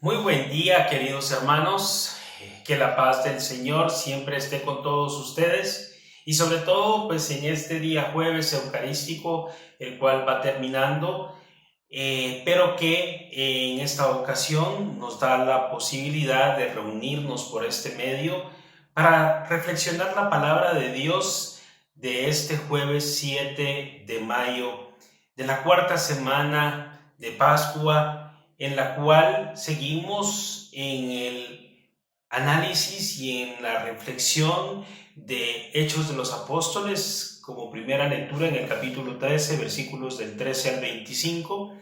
Muy buen día, queridos hermanos. Que la paz del Señor siempre esté con todos ustedes y sobre todo, pues en este día jueves eucarístico, el cual va terminando, pero que en esta ocasión nos da la posibilidad de reunirnos por este medio para reflexionar la palabra de Dios de este jueves 7 de mayo, de la cuarta semana de Pascua, en la cual seguimos en el análisis y en la reflexión de Hechos de los Apóstoles, como primera lectura en el capítulo 13, versículos del 13 al 25.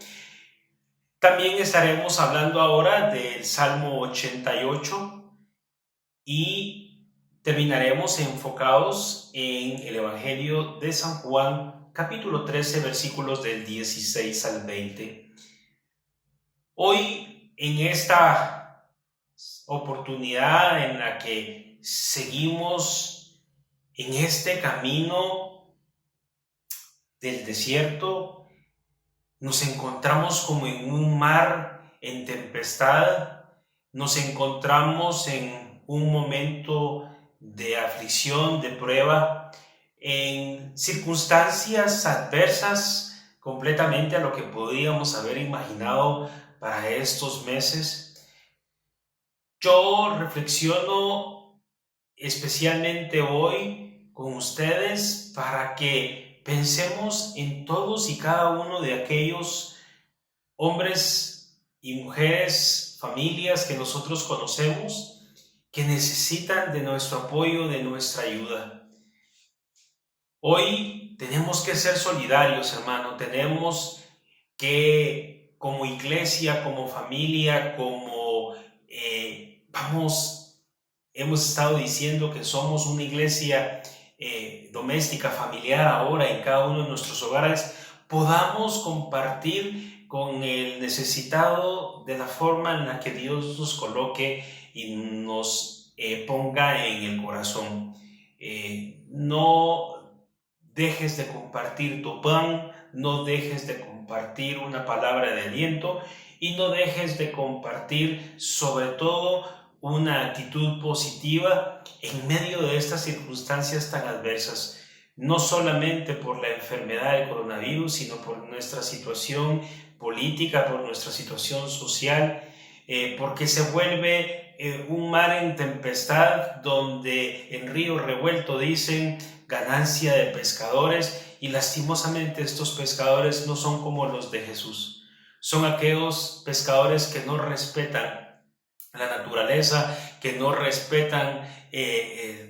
También estaremos hablando ahora del Salmo 88 y terminaremos enfocados en el Evangelio de San Juan, capítulo 13, versículos del 16 al 20. Hoy, en esta oportunidad en la que seguimos en este camino del desierto, nos encontramos como en un mar en tempestad, nos encontramos en un momento de aflicción, de prueba, en circunstancias adversas completamente a lo que podíamos haber imaginado para estos meses. Yo reflexiono especialmente hoy con ustedes para que pensemos en todos y cada uno de aquellos hombres y mujeres, familias que nosotros conocemos, que necesitan de nuestro apoyo, de nuestra ayuda. Hoy tenemos que ser solidarios, hermano. Tenemos que, como iglesia, como familia, hemos estado diciendo que somos una iglesia doméstica, familiar ahora en cada uno de nuestros hogares, podamos compartir con el necesitado de la forma en la que Dios nos coloque y nos ponga en el corazón. No dejes de compartir tu pan, no dejes de compartir una palabra de aliento y no dejes de compartir sobre todo una actitud positiva en medio de estas circunstancias tan adversas, no solamente por la enfermedad del coronavirus, sino por nuestra situación política, por nuestra situación social, porque se vuelve un mar en tempestad donde en río revuelto dicen ganancia de pescadores, y lastimosamente estos pescadores no son como los de Jesús. Son aquellos pescadores que no respetan la naturaleza, que no respetan,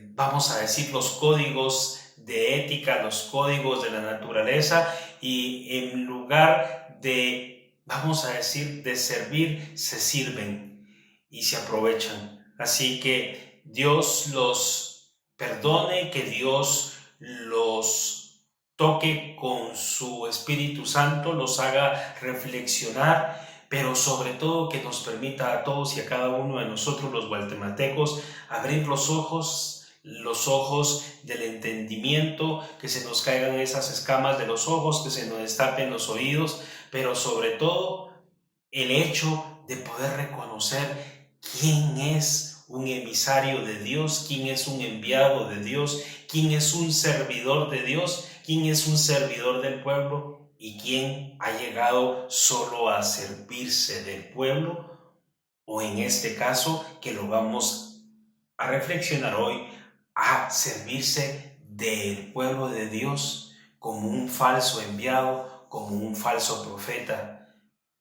vamos a decir, los códigos de ética, los códigos de la naturaleza, y en lugar de, vamos a decir, de servir, se sirven y se aprovechan. Así que Dios los perdone, que Dios los toque con su Espíritu Santo, los haga reflexionar, pero sobre todo que nos permita a todos y a cada uno de nosotros los guatemaltecos abrir los ojos del entendimiento, que se nos caigan esas escamas de los ojos, que se nos destapen los oídos, pero sobre todo el hecho de poder reconocer quién es un emisario de Dios, quién es un enviado de Dios, quién es un servidor de Dios, quién es un servidor del pueblo y quién ha llegado solo a servirse del pueblo, o en este caso, que lo vamos a reflexionar hoy, a servirse del pueblo de Dios como un falso enviado, como un falso profeta,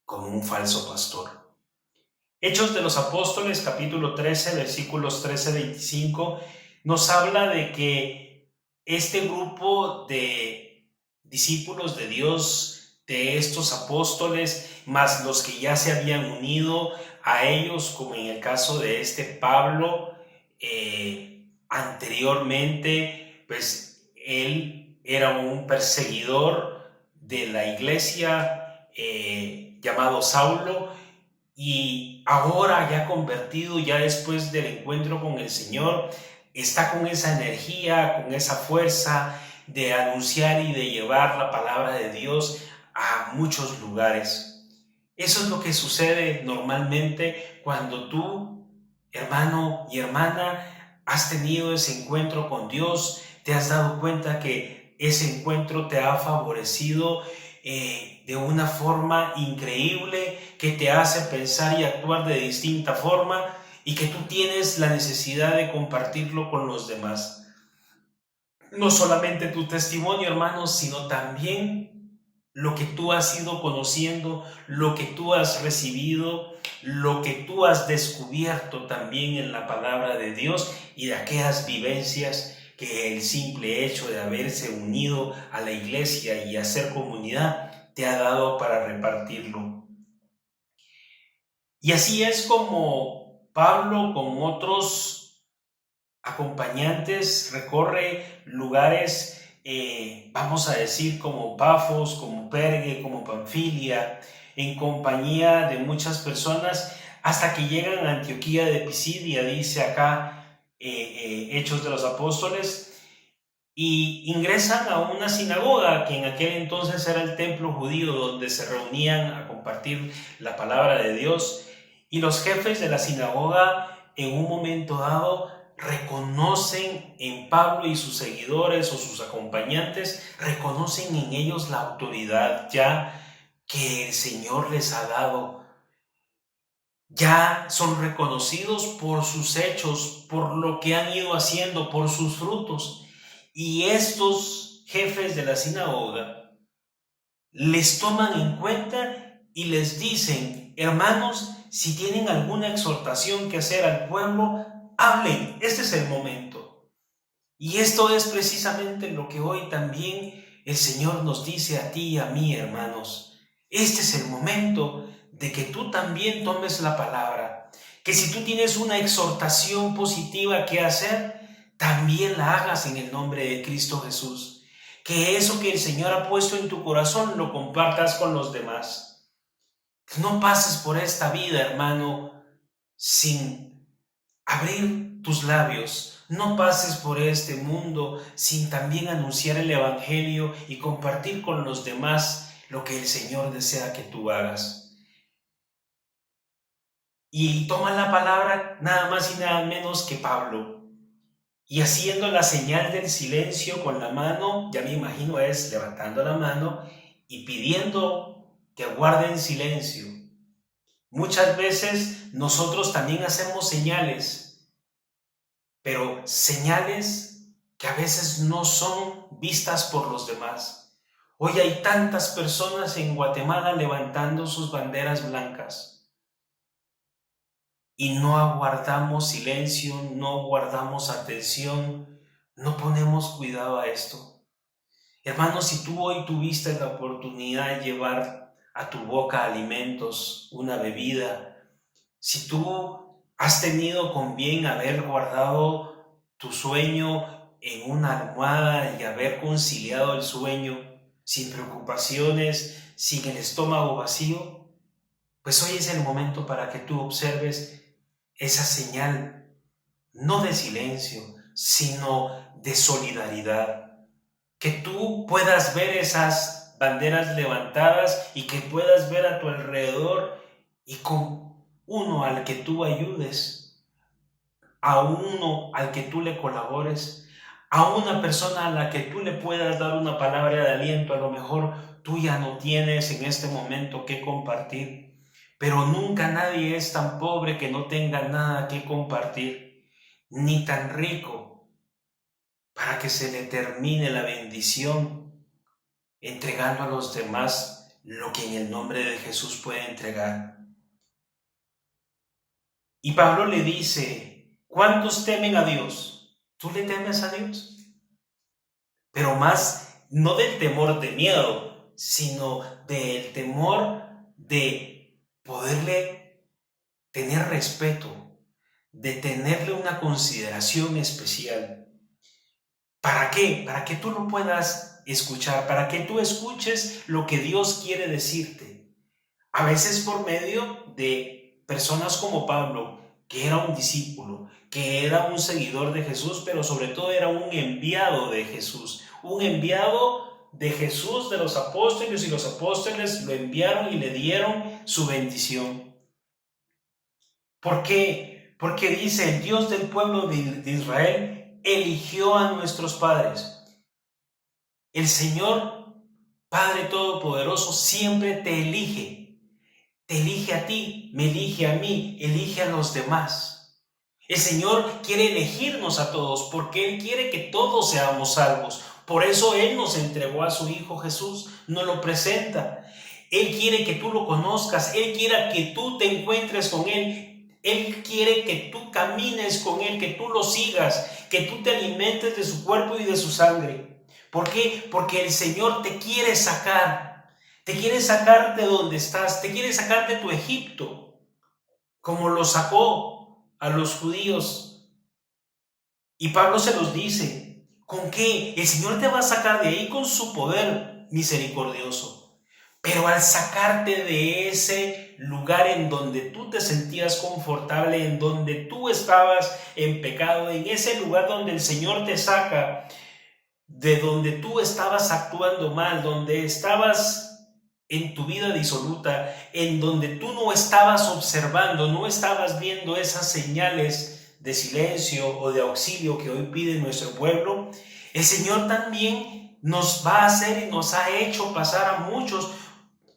como un falso pastor. Hechos de los Apóstoles, capítulo 13, versículos 13-25, nos habla de que este grupo de discípulos de Dios, de estos apóstoles, más los que ya se habían unido a ellos, como en el caso de este Pablo, anteriormente, pues él era un perseguidor de la iglesia llamado Saulo, y ahora ya convertido, ya después del encuentro con el Señor, está con esa energía, con esa fuerza de anunciar y de llevar la palabra de Dios a muchos lugares. Eso es lo que sucede normalmente cuando tú, hermano y hermana, has tenido ese encuentro con Dios, te has dado cuenta que ese encuentro te ha favorecido de una forma increíble, que te hace pensar y actuar de distinta forma y que tú tienes la necesidad de compartirlo con los demás. No solamente tu testimonio, hermano, sino también lo que tú has ido conociendo, lo que tú has recibido, lo que tú has descubierto también en la palabra de Dios y de aquellas vivencias que el simple hecho de haberse unido a la iglesia y hacer comunidad te ha dado para repartirlo. Y así es como Pablo con otros acompañantes recorre lugares, vamos a decir, como Pafos, como Pergue, como Panfilia, en compañía de muchas personas, hasta que llegan a Antioquía de Pisidia, dice acá Hechos de los Apóstoles, y ingresan a una sinagoga que en aquel entonces era el templo judío donde se reunían a compartir la palabra de Dios, y los jefes de la sinagoga en un momento dado reconocen en Pablo y sus seguidores o sus acompañantes, reconocen en ellos la autoridad ya que el Señor les ha dado. Ya son reconocidos por sus hechos, por lo que han ido haciendo, por sus frutos. Y estos jefes de la sinagoga les toman en cuenta y les dicen: hermanos, si tienen alguna exhortación que hacer al pueblo, hablen, este es el momento. Y esto es precisamente lo que hoy también el Señor nos dice a ti y a mí, hermanos. Este es el momento de que tú también tomes la palabra, que si tú tienes una exhortación positiva que hacer, también la hagas en el nombre de Cristo Jesús. Que eso que el Señor ha puesto en tu corazón lo compartas con los demás. No pases por esta vida, hermano, sin abrir tus labios. No pases por este mundo sin también anunciar el Evangelio y compartir con los demás lo que el Señor desea que tú hagas. Y toma la palabra nada más y nada menos que Pablo. Y haciendo la señal del silencio con la mano, ya me imagino es levantando la mano y pidiendo que guarden silencio. Muchas veces nosotros también hacemos señales, pero señales que a veces no son vistas por los demás. Hoy hay tantas personas en Guatemala levantando sus banderas blancas y no aguardamos silencio, no guardamos atención, no ponemos cuidado a esto. Hermanos, si tú hoy tuviste la oportunidad de llevar a tu boca alimentos, una bebida, si tú has tenido con bien haber guardado tu sueño en una almohada y haber conciliado el sueño sin preocupaciones, sin el estómago vacío, pues hoy es el momento para que tú observes esa señal, no de silencio, sino de solidaridad. Que tú puedas ver esas banderas levantadas y que puedas ver a tu alrededor y con uno al que tú ayudes, a uno al que tú le colabores, a una persona a la que tú le puedas dar una palabra de aliento. A lo mejor tú ya no tienes en este momento que compartir, pero nunca nadie es tan pobre que no tenga nada que compartir, ni tan rico para que se le termine la bendición entregando a los demás lo que en el nombre de Jesús puede entregar. Y Pablo le dice: ¿cuántos temen a Dios? ¿Tú le temes a Dios? Pero más, no del temor de miedo, sino del temor de poderle tener respeto, de tenerle una consideración especial. ¿Para qué? Para que tú lo puedas escuchar, para que tú escuches lo que Dios quiere decirte. A veces por medio de personas como Pablo, que era un discípulo, que era un seguidor de Jesús, pero sobre todo era un enviado de Jesús, un enviado de Jesús, de los apóstoles, y los apóstoles lo enviaron y le dieron su bendición. ¿Por qué? Porque dice, el Dios del pueblo de Israel eligió a nuestros padres. El Señor, Padre Todopoderoso, siempre te elige. Te elige a ti, me elige a mí, elige a los demás. El Señor quiere elegirnos a todos porque Él quiere que todos seamos salvos. Por eso Él nos entregó a su Hijo Jesús, nos lo presenta. Él quiere que tú lo conozcas, Él quiere que tú te encuentres con Él. Él quiere que tú camines con Él, que tú lo sigas, que tú te alimentes de su cuerpo y de su sangre. ¿Por qué? Porque el Señor te quiere sacar. Te quiere sacar de donde estás, te quiere sacar de tu Egipto, como lo sacó a los judíos. Y Pablo se los dice, ¿con qué? El Señor te va a sacar de ahí con su poder misericordioso. Pero al sacarte de ese lugar en donde tú te sentías confortable, en donde tú estabas en pecado, en ese lugar donde el Señor te saca, de donde tú estabas actuando mal, donde estabas en tu vida disoluta, en donde tú no estabas observando, no estabas viendo esas señales de silencio o de auxilio que hoy pide nuestro pueblo, el Señor también nos va a hacer y nos ha hecho pasar a muchos,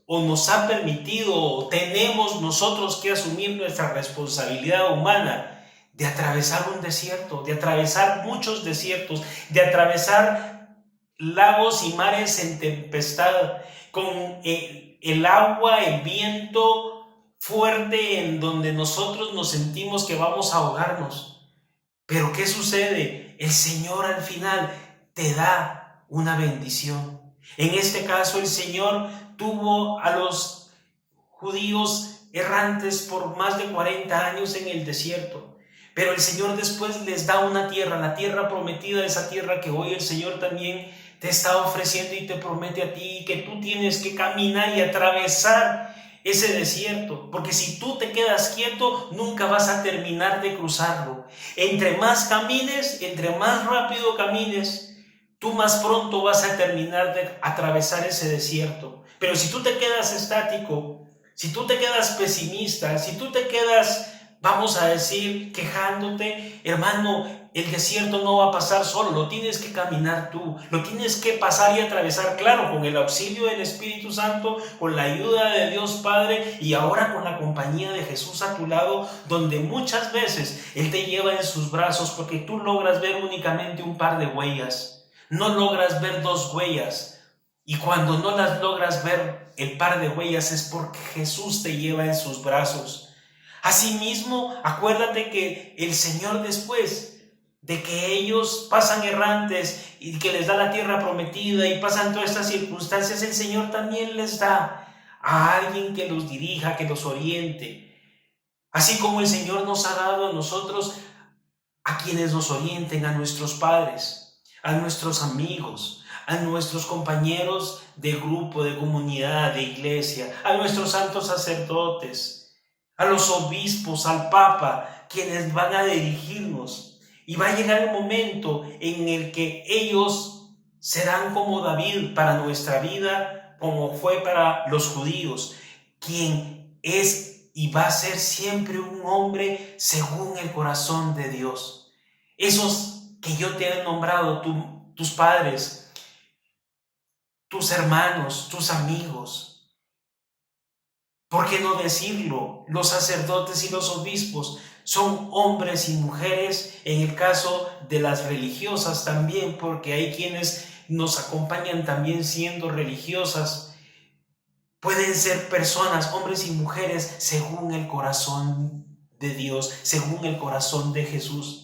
o nos ha permitido, o tenemos nosotros que asumir nuestra responsabilidad humana de atravesar un desierto, de atravesar muchos desiertos, de atravesar lagos y mares en tempestad, con el agua, el viento fuerte en donde nosotros nos sentimos que vamos a ahogarnos. Pero ¿qué sucede? El Señor al final te da una bendición. En este caso el Señor tuvo a los judíos errantes por más de 40 años en el desierto. Pero el Señor después les da una tierra, la tierra prometida, esa tierra que hoy el Señor también te está ofreciendo y te promete a ti, que tú tienes que caminar y atravesar ese desierto, porque si tú te quedas quieto, nunca vas a terminar de cruzarlo. Entre más camines, entre más rápido camines, tú más pronto vas a terminar de atravesar ese desierto. Pero si tú te quedas estático, si tú te quedas pesimista, si tú te quedas, vamos a decir, quejándote, hermano, el desierto no va a pasar solo, lo tienes que caminar tú, lo tienes que pasar y atravesar, claro, con el auxilio del Espíritu Santo, con la ayuda de Dios Padre y ahora con la compañía de Jesús a tu lado, donde muchas veces Él te lleva en sus brazos porque tú logras ver únicamente un par de huellas, no logras ver 2 huellas, y cuando no las logras ver el par de huellas es porque Jesús te lleva en sus brazos. Asimismo, acuérdate que el Señor después de que ellos pasan errantes y que les da la tierra prometida y pasan todas estas circunstancias, el Señor también les da a alguien que los dirija, que los oriente. Así como el Señor nos ha dado a nosotros a quienes nos orienten, a nuestros padres, a nuestros amigos, a nuestros compañeros de grupo, de comunidad, de iglesia, a nuestros santos sacerdotes, a los obispos, al Papa, quienes van a dirigirnos. Y va a llegar el momento en el que ellos serán como David para nuestra vida, como fue para los judíos, quien es y va a ser siempre un hombre según el corazón de Dios. Esos que yo te he nombrado, tus padres, tus hermanos, tus amigos, ¿por qué no decirlo? Los sacerdotes y los obispos son hombres y mujeres, en el caso de las religiosas también, porque hay quienes nos acompañan también siendo religiosas. Pueden ser personas, hombres y mujeres, según el corazón de Dios, según el corazón de Jesús.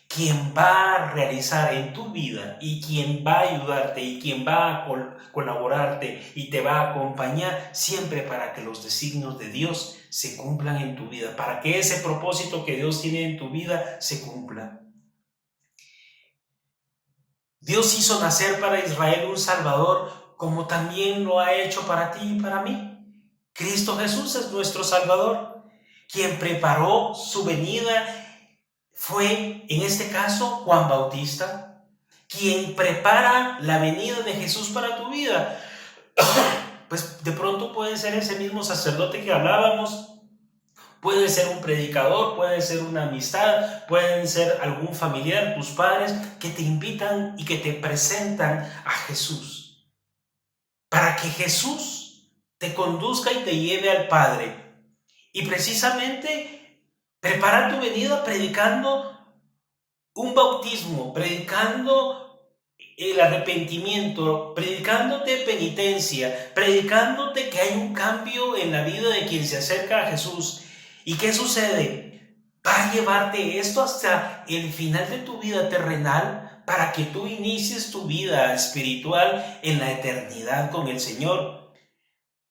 Quien va a realizar en tu vida y quien va a ayudarte y quien va a colaborarte y te va a acompañar siempre para que los designios de Dios se cumplan en tu vida, para que ese propósito que Dios tiene en tu vida se cumpla. Dios hizo nacer para Israel un Salvador, como también lo ha hecho para ti y para mí. Cristo Jesús es nuestro Salvador, quien preparó su venida. Fue, en este caso, Juan Bautista, quien prepara la venida de Jesús para tu vida. Pues de pronto puede ser ese mismo sacerdote que hablábamos, puede ser un predicador, puede ser una amistad, pueden ser algún familiar, tus padres, que te invitan y que te presentan a Jesús, para que Jesús te conduzca y te lleve al Padre. Y precisamente prepara tu venida predicando un bautismo, predicando el arrepentimiento, predicándote penitencia, predicándote que hay un cambio en la vida de quien se acerca a Jesús. ¿Y qué sucede? Va a llevarte esto hasta el final de tu vida terrenal para que tú inicies tu vida espiritual en la eternidad con el Señor.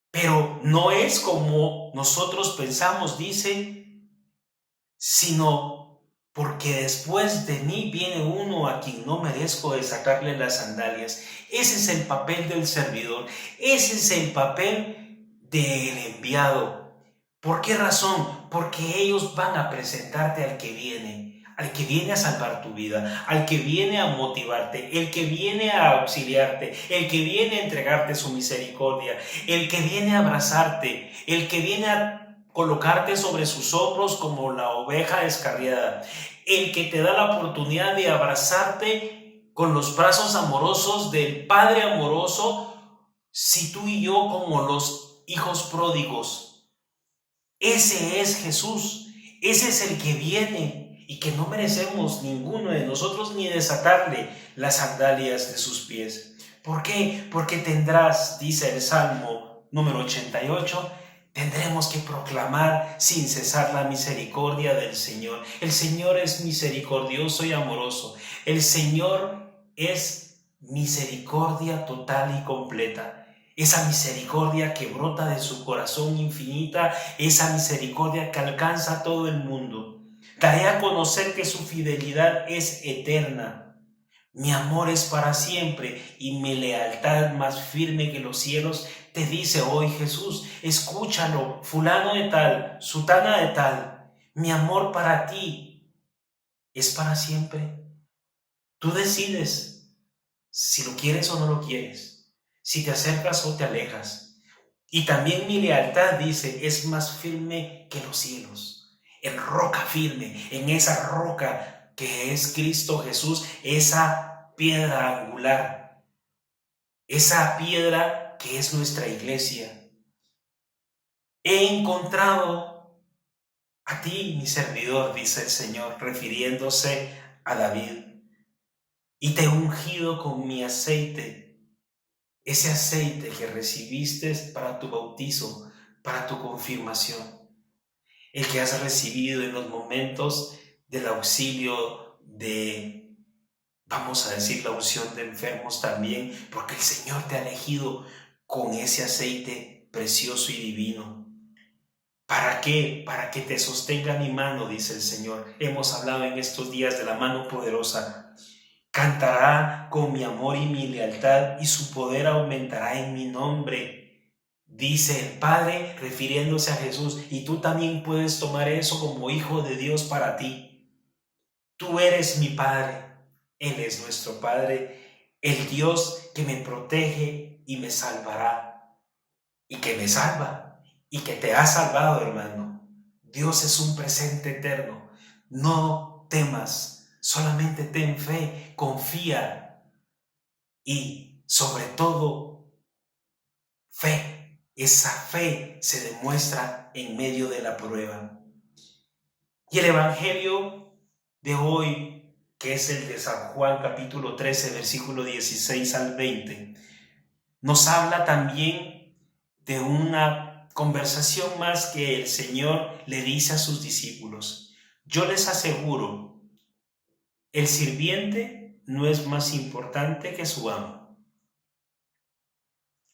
Pero no es como nosotros pensamos, dice, sino porque después de mí viene uno a quien no merezco de sacarle las sandalias. Ese es el papel del servidor, ese es el papel del enviado. ¿Por qué razón? Porque ellos van a presentarte al que viene a salvar tu vida, al que viene a motivarte, el que viene a auxiliarte, el que viene a entregarte su misericordia, el que viene a abrazarte, el que viene a colocarte sobre sus hombros como la oveja descarriada, el que te da la oportunidad de abrazarte con los brazos amorosos del Padre amoroso, si tú y yo como los hijos pródigos. Ese es Jesús, ese es el que viene y que no merecemos ninguno de nosotros ni desatarle las sandalias de sus pies. ¿Por qué? Porque tendrás, dice el Salmo número 88, tendremos que proclamar sin cesar la misericordia del Señor. El Señor es misericordioso y amoroso. El Señor es misericordia total y completa. Esa misericordia que brota de su corazón infinita, esa misericordia que alcanza a todo el mundo. Daré a conocer que su fidelidad es eterna. Mi amor es para siempre y mi lealtad más firme que los cielos. Te dice hoy Jesús, escúchalo, fulano de tal, sutana de tal. Mi amor para ti es para siempre. Tú decides si lo quieres o no lo quieres. Si te acercas o te alejas. Y también mi lealtad, dice, es más firme que los cielos. En roca firme, en esa roca que es Cristo Jesús, esa piedra angular, esa piedra que es nuestra iglesia. He encontrado a ti, mi servidor, dice el Señor, refiriéndose a David, y te he ungido con mi aceite. Ese aceite que recibiste para tu bautizo, para tu confirmación, el que has recibido en los momentos del auxilio de, vamos a decir, la unción de enfermos también, porque el Señor te ha elegido con ese aceite precioso y divino. ¿Para qué? Para que te sostenga mi mano, dice el Señor. Hemos hablado en estos días de la mano poderosa. Cantará con mi amor y mi lealtad y su poder aumentará en mi nombre, dice el Padre refiriéndose a Jesús. Y tú también puedes tomar eso como hijo de Dios para ti. Tú eres mi Padre, Él es nuestro Padre, el Dios que me protege y me salvará, y que me salva, y que te ha salvado, hermano. Dios es un presente eterno. No temas. Solamente ten fe, confía y sobre todo fe. Esa fe se demuestra en medio de la prueba. Y el Evangelio de hoy, que es el de San Juan capítulo 13, versículo 16 al 20, nos habla también de una conversación más que el Señor le dice a sus discípulos. Yo les aseguro, el sirviente no es más importante que su amo.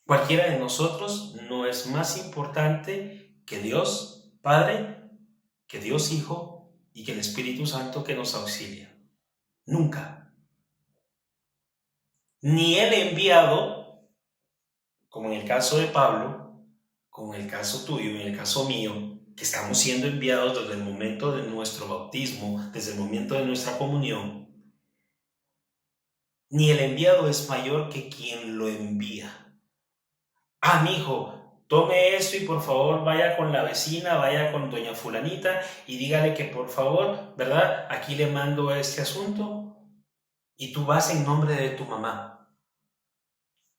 Cualquiera de nosotros no es más importante que Dios Padre, que Dios Hijo y que el Espíritu Santo que nos auxilia. Nunca. Ni el enviado, como en el caso de Pablo, como en el caso tuyo, en el caso mío, que estamos siendo enviados desde el momento de nuestro bautismo, desde el momento de nuestra comunión, ni el enviado es mayor que quien lo envía. Mijo, tome esto y por favor vaya con la vecina, vaya con doña fulanita y dígale que por favor, ¿verdad? Aquí le mando este asunto y tú vas en nombre de tu mamá.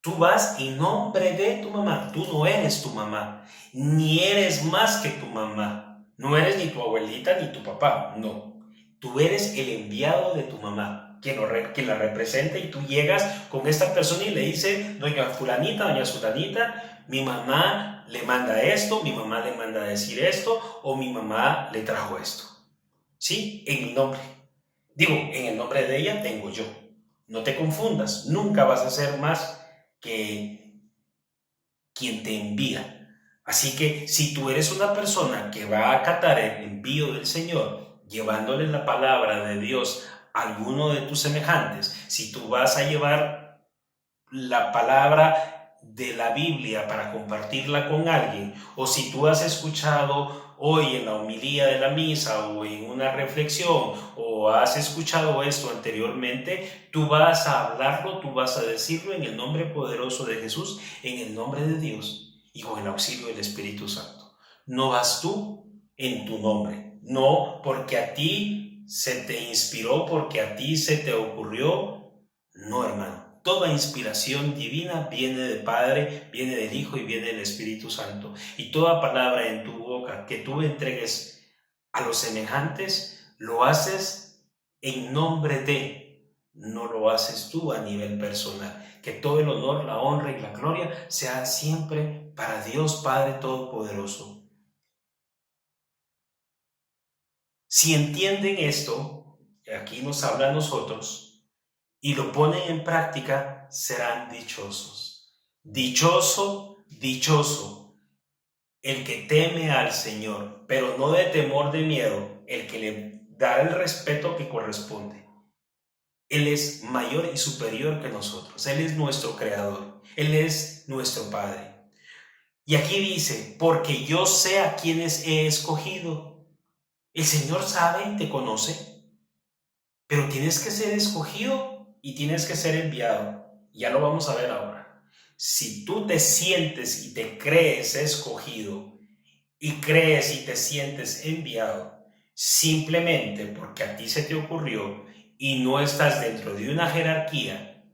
Tú vas en nombre de tu mamá. Tú no eres tu mamá, ni eres más que tu mamá. No eres ni tu abuelita ni tu papá, no. Tú eres el enviado de tu mamá, quien la representa, y tú llegas con esta persona y le dices, doña fulanita, doña sutanita, mi mamá le manda esto, mi mamá le manda a decir esto, o mi mamá le trajo esto. ¿Sí? En mi nombre. Digo, en el nombre de ella tengo yo. No te confundas, nunca vas a ser más que quien te envía. Así que si tú eres una persona que va a acatar el envío del Señor, llevándole la palabra de Dios a alguno de tus semejantes, si tú vas a llevar la palabra de la Biblia para compartirla con alguien, o si tú has escuchado hoy en la homilía de la misa o en una reflexión, o has escuchado esto anteriormente, tú vas a hablarlo, tú vas a decirlo en el nombre poderoso de Jesús, en el nombre de Dios y con el auxilio del Espíritu Santo. No vas tú en tu nombre, no porque a ti se te inspiró, porque a ti se te ocurrió, no, hermano. Toda inspiración divina viene del Padre, viene del Hijo y viene del Espíritu Santo. Y toda palabra en tu boca que tú entregues a los semejantes, lo haces en nombre de, no lo haces tú a nivel personal. Que todo el honor, la honra y la gloria sean siempre para Dios Padre Todopoderoso. Si entienden esto, aquí nos habla a nosotros, y lo ponen en práctica, serán dichosos. Dichoso, dichoso, el que teme al Señor, pero no de temor de miedo, el que le da el respeto que corresponde. Él es mayor y superior que nosotros. Él es nuestro creador. Él es nuestro Padre. Y aquí dice, porque yo sé a quienes he escogido. El Señor sabe, te conoce, pero tienes que ser escogido y tienes que ser enviado. Ya lo vamos a ver ahora. Si tú te sientes y te crees escogido y crees y te sientes enviado simplemente porque a ti se te ocurrió y no estás dentro de una jerarquía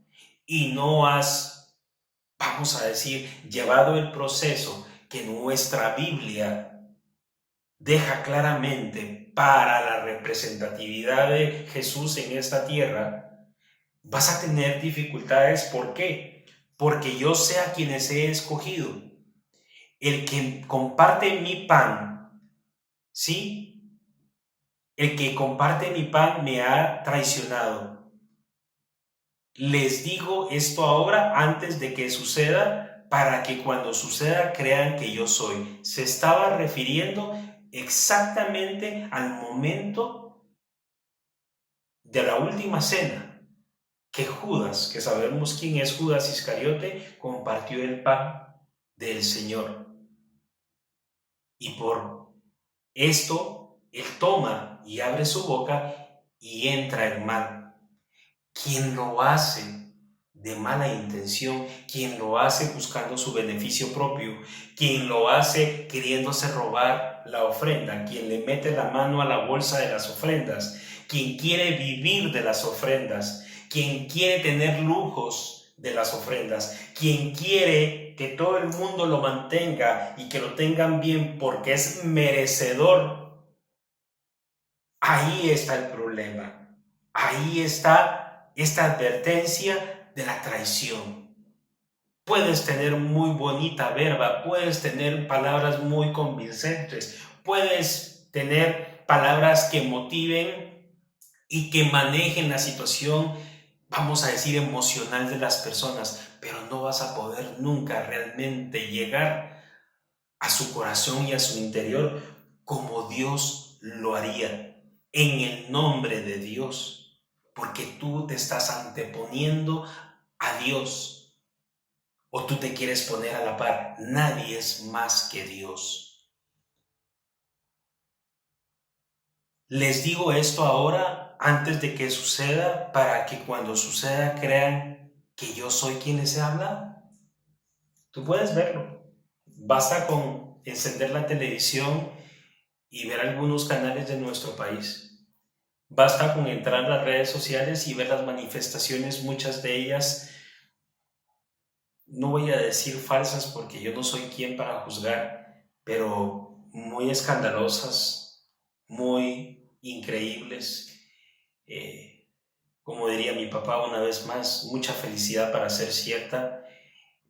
y no has, vamos a decir, llevado el proceso que nuestra Biblia deja claramente para la representatividad de Jesús en esta tierra, vas a tener dificultades. ¿Por qué? Porque yo sé a quienes he escogido. El que comparte mi pan, ¿sí? El que comparte mi pan me ha traicionado. Les digo esto ahora antes de que suceda, para que cuando suceda crean que yo soy. Se estaba refiriendo exactamente al momento de la última cena, que Judas, que sabemos quién es Judas Iscariote, compartió el pan del Señor. Y por esto, él toma y abre su boca y entra el mal. Quien lo hace de mala intención, quien lo hace buscando su beneficio propio, quien lo hace queriéndose robar la ofrenda, quien le mete la mano a la bolsa de las ofrendas, quien quiere vivir de las ofrendas, quien quiere tener lujos de las ofrendas, quien quiere que todo el mundo lo mantenga y que lo tengan bien porque es merecedor. Ahí está el problema. Ahí está esta advertencia de la traición. Puedes tener muy bonita verba, puedes tener palabras muy convincentes, puedes tener palabras que motiven y que manejen la situación, vamos a decir, emocional de las personas, pero no vas a poder nunca realmente llegar a su corazón y a su interior como Dios lo haría, en el nombre de Dios, porque tú te estás anteponiendo a Dios, o tú te quieres poner a la par. Nadie es más que Dios. Les digo esto ahora antes de que suceda para que cuando suceda crean que yo soy quien les habla? Tú puedes verlo. Basta con encender la televisión y ver algunos canales de nuestro país. Basta con entrar a las redes sociales y ver las manifestaciones, muchas de ellas, no voy a decir falsas porque yo no soy quien para juzgar, pero muy escandalosas, muy increíbles. Como diría mi papá una vez más, mucha felicidad para ser cierta.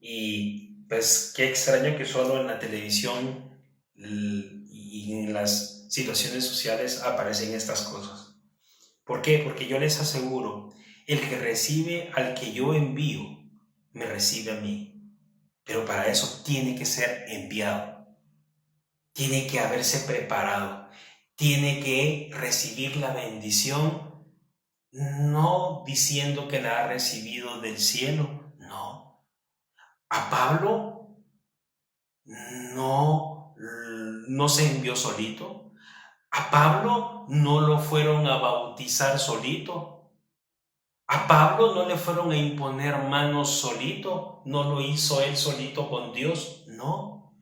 Y pues qué extraño que solo en la televisión y en las situaciones sociales aparecen estas cosas. ¿Por qué? Porque yo les aseguro, el que recibe al que yo envío, me recibe a mí. Pero para eso tiene que ser enviado, tiene que haberse preparado, tiene que recibir la bendición, no diciendo que la ha recibido del cielo, no. A Pablo no se envió solito. A Pablo no lo fueron a bautizar solito. A Pablo no le fueron a imponer manos solito. No lo hizo él solito con Dios. No.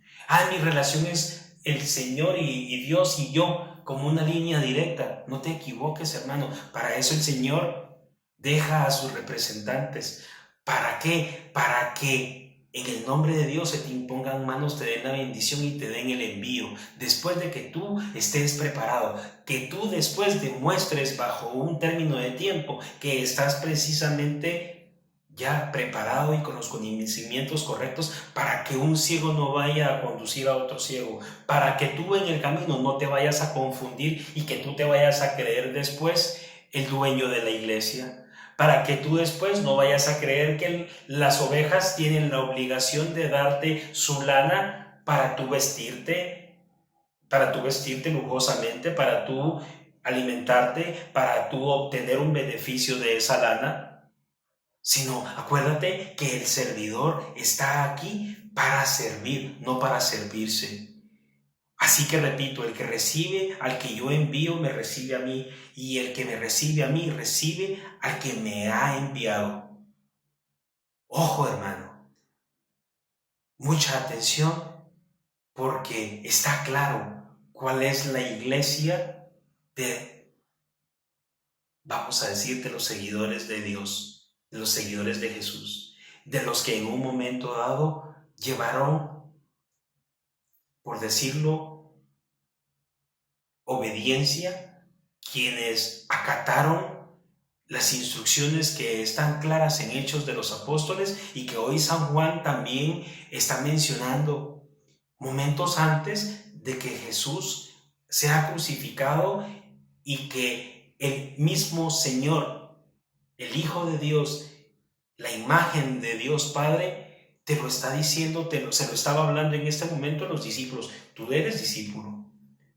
Mi relación es el Señor y Dios y yo como una línea directa. No te equivoques, hermano. Para eso el Señor deja a sus representantes. ¿Para qué? Para que en el nombre de Dios se te impongan manos, te den la bendición y te den el envío. Después de que tú estés preparado, que tú después demuestres bajo un término de tiempo que estás precisamente ya preparado y con los conocimientos correctos para que un ciego no vaya a conducir a otro ciego, para que tú en el camino no te vayas a confundir y que tú te vayas a creer después el dueño de la iglesia, para que tú después no vayas a creer que las ovejas tienen la obligación de darte su lana para tú vestirte lujosamente, para tú alimentarte, para tú obtener un beneficio de esa lana, sino acuérdate que el servidor está aquí para servir, no para servirse. Así que repito, el que recibe al que yo envío me recibe a mí, y el que me recibe a mí recibe al que me ha enviado. Ojo, hermano, mucha atención, porque está claro cuál es la iglesia vamos a decir, de los seguidores de Dios, de los seguidores de Jesús, de los que en un momento dado llevaron, por decirlo, obediencia, quienes acataron las instrucciones que están claras en Hechos de los Apóstoles y que hoy San Juan también está mencionando momentos antes de que Jesús sea crucificado y que el mismo Señor, el Hijo de Dios, la imagen de Dios Padre, te lo está diciendo, se lo estaba hablando en este momento a los discípulos. Tú eres discípulo,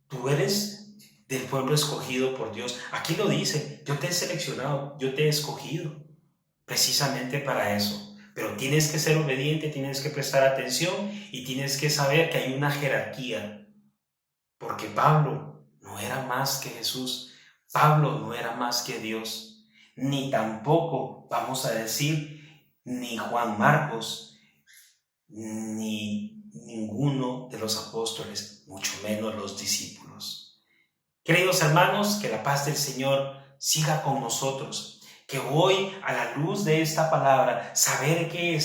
tú eres del pueblo escogido por Dios. Aquí lo dice, yo te he seleccionado, yo te he escogido precisamente para eso. Pero tienes que ser obediente, tienes que prestar atención y tienes que saber que hay una jerarquía. Porque Pablo no era más que Jesús, Pablo no era más que Dios, ni tampoco, vamos a decir, ni Juan Marcos, ni ninguno de los apóstoles, mucho menos los discípulos. Queridos hermanos, que la paz del Señor siga con nosotros, que hoy a la luz de esta palabra, saber que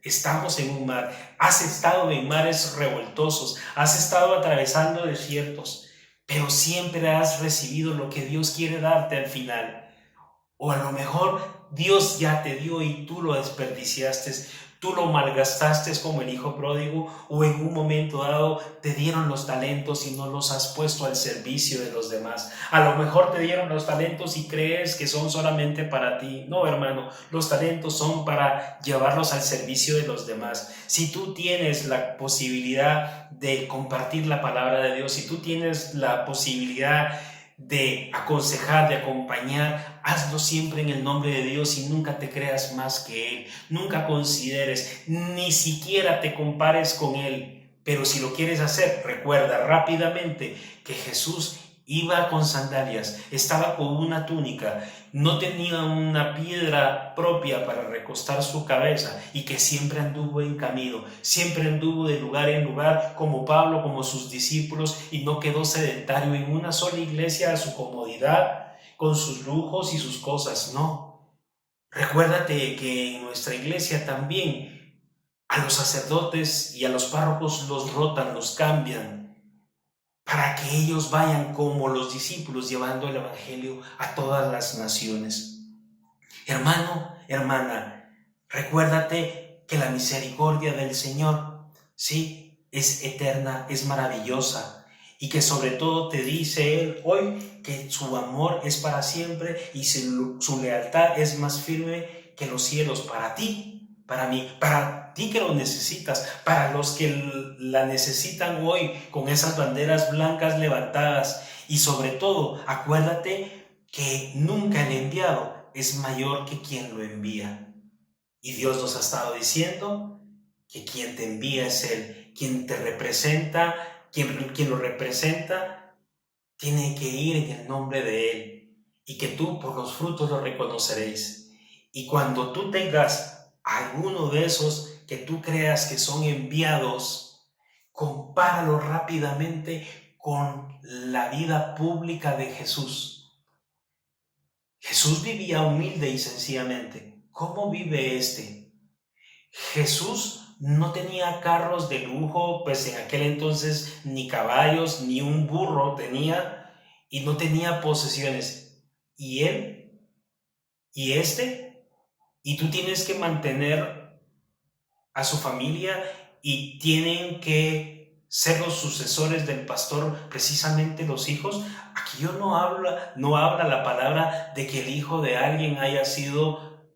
estamos en un mar, has estado en mares revoltosos, has estado atravesando desiertos, pero siempre has recibido lo que Dios quiere darte al final. O a lo mejor Dios ya te dio y tú lo desperdiciaste, tú lo malgastaste como el hijo pródigo, o en un momento dado te dieron los talentos y no los has puesto al servicio de los demás. A lo mejor te dieron los talentos y crees que son solamente para ti. No, hermano, los talentos son para llevarlos al servicio de los demás. Si tú tienes la posibilidad de compartir la palabra de Dios, si tú tienes la posibilidad de aconsejar, de acompañar, hazlo siempre en el nombre de Dios y nunca te creas más que Él, nunca consideres, ni siquiera te compares con Él, pero si lo quieres hacer, recuerda rápidamente que Jesús iba con sandalias, estaba con una túnica, no tenía una piedra propia para recostar su cabeza y que siempre anduvo en camino, siempre anduvo de lugar en lugar como Pablo, como sus discípulos, y no quedó sedentario en una sola iglesia a su comodidad, con sus lujos y sus cosas, no. Recuérdate que en nuestra iglesia también a los sacerdotes y a los párrocos los rotan, los cambian, para que ellos vayan como los discípulos llevando el evangelio a todas las naciones. Hermano, hermana, recuérdate que la misericordia del Señor, sí, es eterna, es maravillosa, y que sobre todo te dice Él hoy que su amor es para siempre y su lealtad es más firme que los cielos para ti, para mí, para ti que lo necesitas, para los que la necesitan hoy con esas banderas blancas levantadas. Y sobre todo, acuérdate que nunca el enviado es mayor que quien lo envía. Y Dios nos ha estado diciendo que quien te envía es Él, quien te representa, quien lo representa, tiene que ir en el nombre de Él, y que tú por los frutos lo reconoceréis. Y cuando tú tengas alguno de esos que tú creas que son enviados, compáralo rápidamente con la vida pública de Jesús. Jesús vivía humilde y sencillamente. ¿Cómo vive este? Jesús no tenía carros de lujo, pues en aquel entonces ni caballos, ni un burro tenía, y no tenía posesiones. ¿Y él? ¿Y este? Y tú tienes que mantener a su familia y tienen que ser los sucesores del pastor precisamente los hijos. Aquí no habla la palabra de que el hijo de alguien haya sido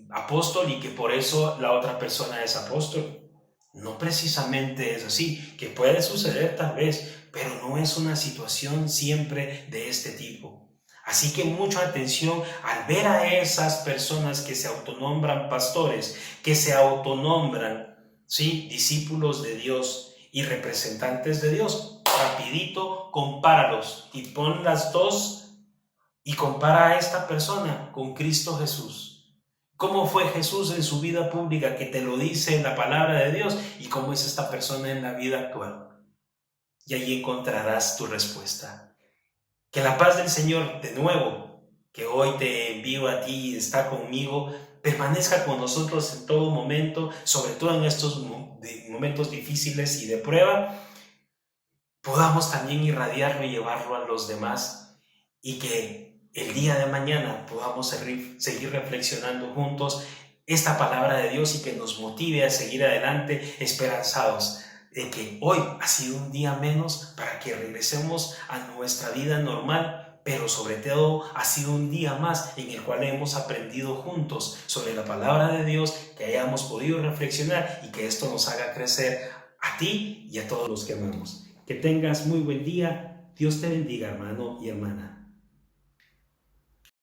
apóstol y que por eso la otra persona es apóstol. No precisamente es así, que puede suceder tal vez, pero no es una situación siempre de este tipo. Así que mucha atención al ver a esas personas que se autonombran pastores, que se autonombran, ¿sí?, discípulos de Dios y representantes de Dios. Rapidito, compáralos y pon las dos y compara a esta persona con Cristo Jesús. ¿Cómo fue Jesús en su vida pública, que te lo dice en la palabra de Dios? ¿Y cómo es esta persona en la vida actual? Y allí encontrarás tu respuesta. Que la paz del Señor, de nuevo, que hoy te envío a ti y está conmigo, permanezca con nosotros en todo momento, sobre todo en estos momentos difíciles y de prueba, podamos también irradiarlo y llevarlo a los demás, y que el día de mañana podamos seguir reflexionando juntos esta palabra de Dios y que nos motive a seguir adelante esperanzados de que hoy ha sido un día menos para que regresemos a nuestra vida normal, pero sobre todo ha sido un día más en el cual hemos aprendido juntos sobre la palabra de Dios, que hayamos podido reflexionar y que esto nos haga crecer a ti y a todos los que amamos. Que tengas muy buen día. Dios te bendiga, hermano y hermana.